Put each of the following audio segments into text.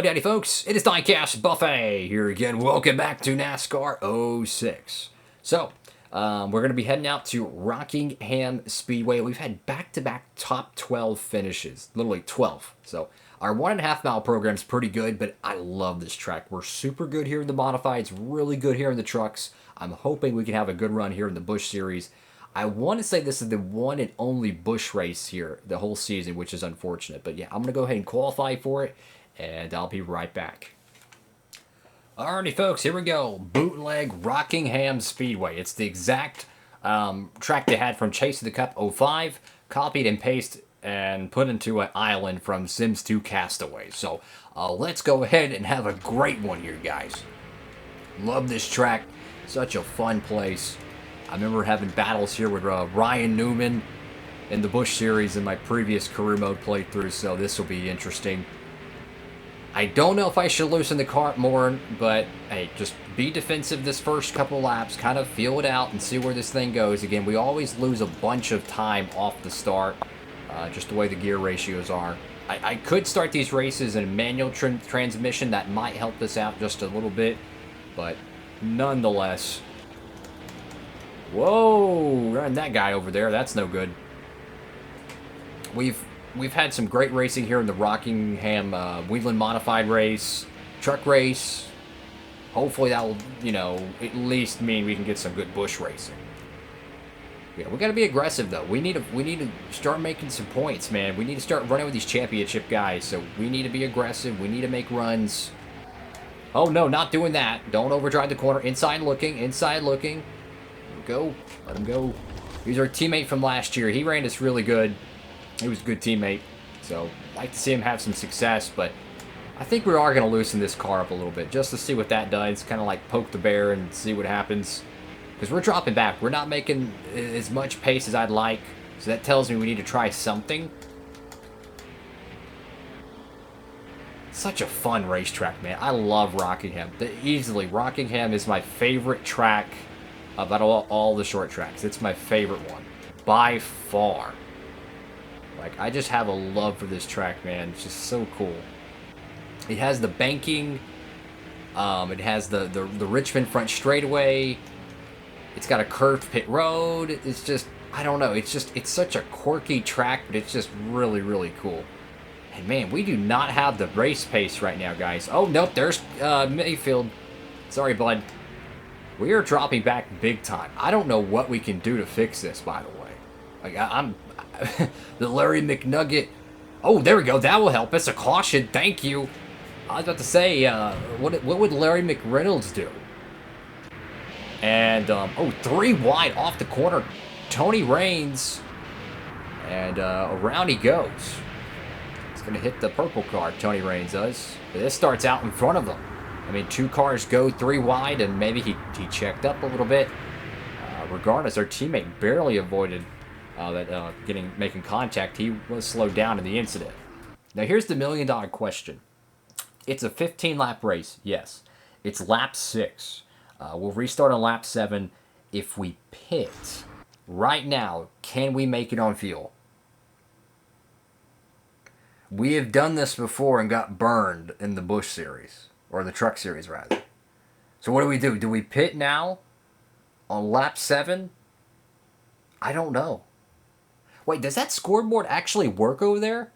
Hello, Daddy folks. It is Diecast Buffet here again. Welcome back to NASCAR 06. So, we're going to be heading out to Rockingham Speedway. We've had back-to-back top 12 finishes, literally 12. So, our 1.5 mile program is pretty good, but I love this track. We're super good here in the modifieds, really good here in the trucks. I'm hoping we can have a good run here in the Busch series. I want to say this is the one and only Busch race here the whole season, which is unfortunate. But yeah, I'm going to go ahead and qualify for it, and I'll be right back. Alrighty, folks, here we go. Bootleg Rockingham Speedway. It's the exact track they had from Chase of the Cup 05, copied and pasted and put into an island from Sims 2 Castaway. So let's go ahead and have a great one here, guys. Love this track. Such a fun place. I remember having battles here with Ryan Newman in the Busch series in my previous career mode playthrough, so this will be interesting. I don't know if I should loosen the car more, but hey, just be defensive this first couple laps, kind of feel it out and see where this thing goes. Again, we always lose a bunch of time off the start, just the way the gear ratios are. I could start these races in a manual transmission. That might help us out just a little bit, but nonetheless. Whoa, running that guy over there. That's no good. We've had some great racing here in the Rockingham Wheeling Modified race, truck race. Hopefully that will, at least mean we can get some good Busch racing. Yeah, we got to be aggressive though. We need to start making some points, man. We need to start running with these championship guys. So we need to be aggressive. We need to make runs. Oh no, not doing that. Don't overdrive the corner. Inside looking. Inside looking. Go. Let him go. He's our teammate from last year. He ran us really good. He was a good teammate. So, I'd like to see him have some success, but I think we are going to loosen this car up a little bit just to see what that does. Kind of like poke the bear and see what happens. Because we're dropping back. We're not making as much pace as I'd like. So that tells me we need to try something. Such a fun racetrack, man. I love Rockingham. Easily, Rockingham is my favorite track about all the short tracks. It's my favorite one. By far. Like, I just have a love for this track, man. It's just so cool. It has the banking. It has the Richmond front straightaway. It's got a curved pit road. It's just, I don't know. It's such a quirky track, but it's just really, really cool. And man, we do not have the race pace right now, guys. Oh, nope, there's Mayfield. Sorry, bud. We are dropping back big time. I don't know what we can do to fix this, by the way. Like, I'm the Larry McNugget. Oh, there we go. That will help. It's a caution. Thank you. I was about to say, what would Larry McReynolds do? And, oh, 3 wide off the corner. Tony Raines. And around he goes. He's going to hit the purple car, Tony Raines does. But this starts out in front of them. I mean, 2 cars go 3 wide, and maybe he checked up a little bit. Regardless, our teammate barely avoided making contact. He was slowed down in the incident. Now, here's the million-dollar question. It's a 15-lap race, yes. It's lap 6. We'll restart on lap 7. If we pit right now, can we make it on fuel? We have done this before and got burned in the Busch series. Or the truck series, rather. So what do? Do we pit now? On lap 7? I don't know. Wait, does that scoreboard actually work over there?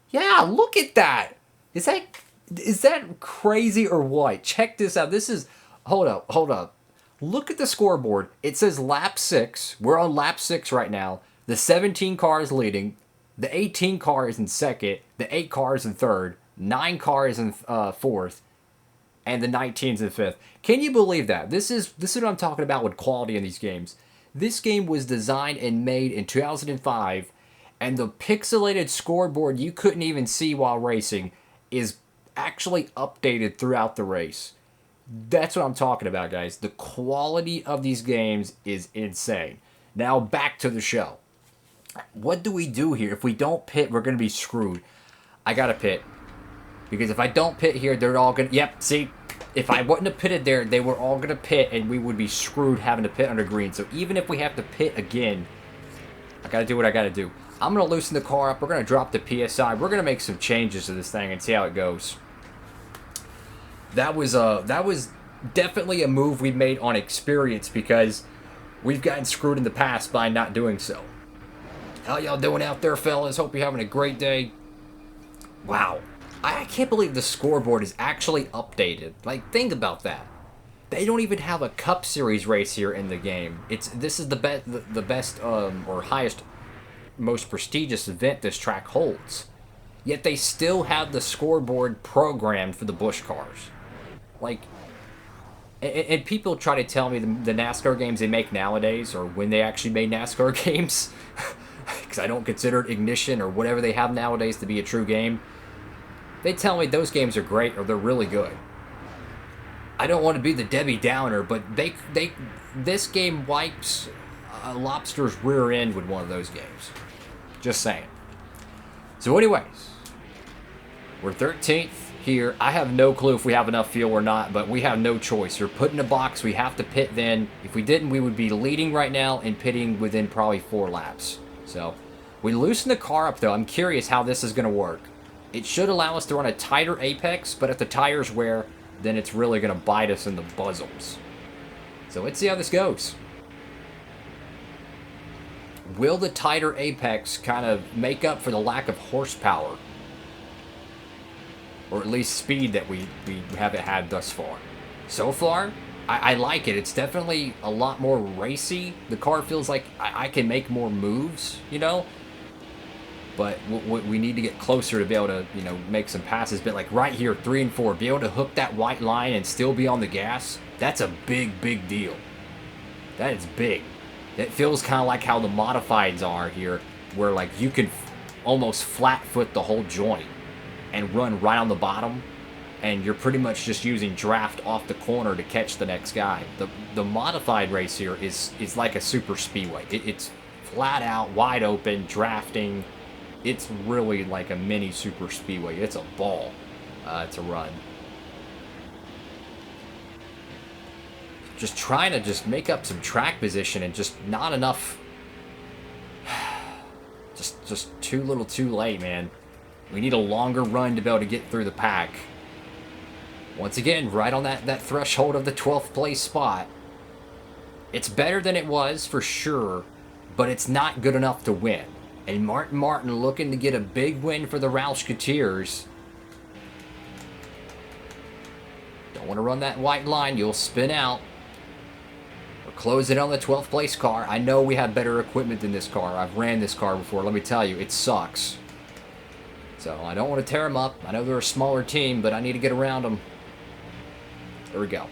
Yeah, look at that! Is that crazy or what? Check this out. This is... Hold up. Look at the scoreboard. It says lap 6. We're on lap 6 right now. The 17 car is leading. The 18 car is in second. The 8 car is in third. 9 cars in 4th, and the 19's in 5th. Can you believe that? This is what I'm talking about with quality in these games. This game was designed and made in 2005, and the pixelated scoreboard you couldn't even see while racing is actually updated throughout the race. That's what I'm talking about, guys. The quality of these games is insane. Now back to the show. What do we do here? If we don't pit, we're going to be screwed. I got to pit. Because if I don't pit here, they're all going to... Yep, see? If I wouldn't have pitted there, they were all going to pit, and we would be screwed having to pit under green. So even if we have to pit again, I got to do what I got to do. I'm going to loosen the car up. We're going to drop the PSI. We're going to make some changes to this thing and see how it goes. that was definitely a move we made on experience because we've gotten screwed in the past by not doing so. How y'all doing out there, fellas? Hope you're having a great day. Wow. I can't believe the scoreboard is actually updated. Like, think about that. They don't even have a Cup Series race here in the game. This is the best or highest, most prestigious event this track holds. Yet they still have the scoreboard programmed for the Busch cars. Like, and people try to tell me the NASCAR games they make nowadays, or when they actually made NASCAR games, because I don't consider Ignition or whatever they have nowadays to be a true game. They tell me those games are great or they're really good. I don't want to be the Debbie Downer, but this game wipes a lobster's rear end with one of those games. Just saying. So anyways, we're 13th here. I have no clue if we have enough fuel or not, but we have no choice. You're put in a box. We have to pit then. If we didn't, we would be leading right now and pitting within probably 4 laps. So we loosen the car up, though. I'm curious how this is going to work. It should allow us to run a tighter apex, but if the tires wear, then it's really going to bite us in the bosoms. So let's see how this goes. Will the tighter apex kind of make up for the lack of horsepower? Or at least speed that we haven't had thus far. So far, I like it. It's definitely a lot more racy. The car feels like I can make more moves, you know? But we need to get closer to be able to, you know, make some passes. But like right here, 3 and 4, be able to hook that white line and still be on the gas, that's a big, big deal. That is big. It feels kind of like how the modifieds are here, where like you can almost flat foot the whole joint and run right on the bottom, and you're pretty much just using draft off the corner to catch the next guy. The modified race here is like a super speedway. It's flat out, wide open, drafting. It's really like a mini super speedway. It's a ball to run. Just trying to just make up some track position and just not enough. Just too little too late, man. We need a longer run to be able to get through the pack. Once again, right on that threshold of the 12th place spot. It's better than it was, for sure, but it's not good enough to win. And Martin looking to get a big win for the Roushketeers. Don't want to run that white line. You'll spin out. We're closing on the 12th place car. I know we have better equipment than this car. I've ran this car before. Let me tell you, it sucks. So I don't want to tear them up. I know they're a smaller team, but I need to get around them. There we go.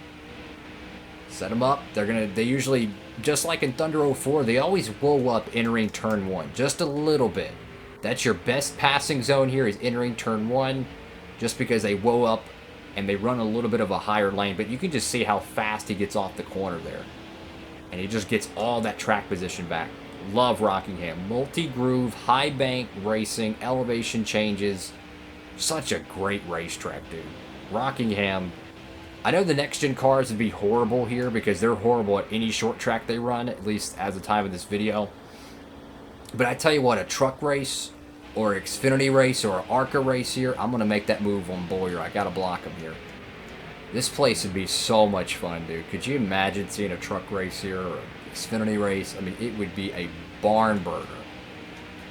Set them up. They usually, just like in Thunder 04, they always whoa up entering turn 1. Just a little bit. That's your best passing zone here, is entering turn 1. Just because they whoa up and they run a little bit of a higher lane. But you can just see how fast he gets off the corner there. And he just gets all that track position back. Love Rockingham. Multi-groove, high bank racing, elevation changes. Such a great racetrack, dude. Rockingham. I know the next-gen cars would be horrible here because they're horrible at any short track they run, at least as the time of this video. But I tell you what, a truck race or an Xfinity race or an ARCA race here, I'm going to make that move on Boyer. I got to block him here. This place would be so much fun, dude. Could you imagine seeing a truck race here or an Xfinity race? I mean, it would be a barn burner.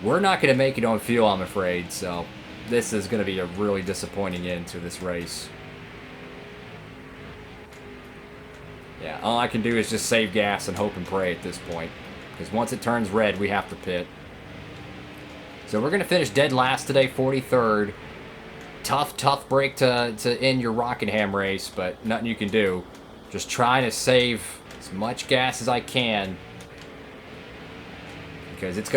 We're not going to make it on fuel, I'm afraid, so this is going to be a really disappointing end to this race. Yeah, all I can do is just save gas and hope and pray at this point. Because once it turns red, we have to pit. So we're going to finish dead last today, 43rd. Tough break to end your Rockingham race, but nothing you can do. Just trying to save as much gas as I can. Because it's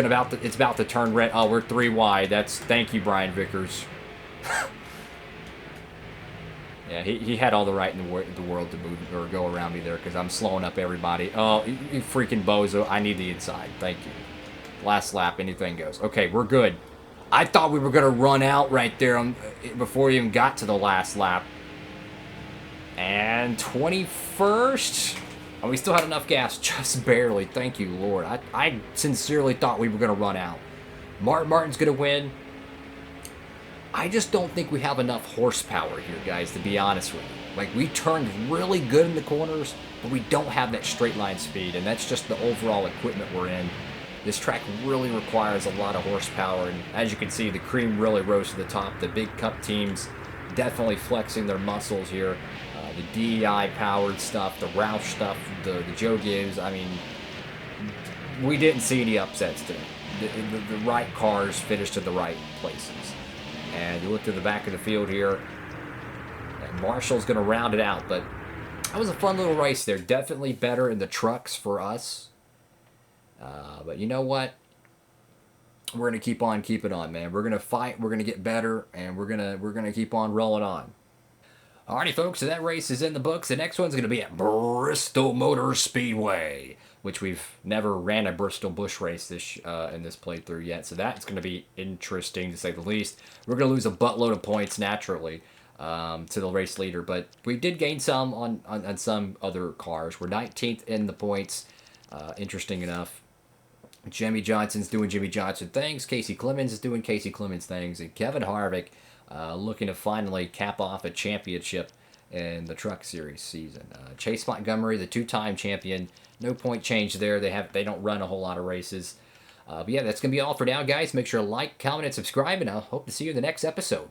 about to turn red. Oh, we're 3 wide. Thank you, Brian Vickers. Yeah, he had all the right in the world to move or go around me there because I'm slowing up everybody. Oh, you freaking bozo. I need the inside. Thank you. Last lap, anything goes. Okay, we're good. I thought we were going to run out right there before we even got to the last lap. And 21st. And we still had enough gas, just barely. Thank you, Lord. I sincerely thought we were going to run out. Martin's going to win. I just don't think we have enough horsepower here, guys, to be honest with you. Like, we turned really good in the corners, but we don't have that straight line speed, and that's just the overall equipment we're in. This track really requires a lot of horsepower, and as you can see, the cream really rose to the top. The big cup teams definitely flexing their muscles here. The DEI-powered stuff, the Roush stuff, the Joe Gibbs, I mean, we didn't see any upsets today. The right cars finished in the right places. And you look to the back of the field here, and Marshall's going to round it out, but that was a fun little race there. Definitely better in the trucks for us. But you know what? We're going to keep on keeping on, man. We're going to fight, we're going to get better, and we're going to keep on rolling on. Alrighty, folks, so that race is in the books. The next one's going to be at Bristol Motor Speedway, which we've never ran a Bristol Busch race in this playthrough yet. So that's going to be interesting, to say the least. We're going to lose a buttload of points, naturally, to the race leader. But we did gain some on some other cars. We're 19th in the points, interesting enough. Jimmy Johnson's doing Jimmy Johnson things. Casey Clemens is doing Casey Clemens things. And Kevin Harvick looking to finally cap off a championship in the Truck Series season. Chase Montgomery, the two-time champion. No point change there. They don't run a whole lot of races. But yeah, that's going to be all for now, guys. Make sure to like, comment, and subscribe, and I'll hope to see you in the next episode.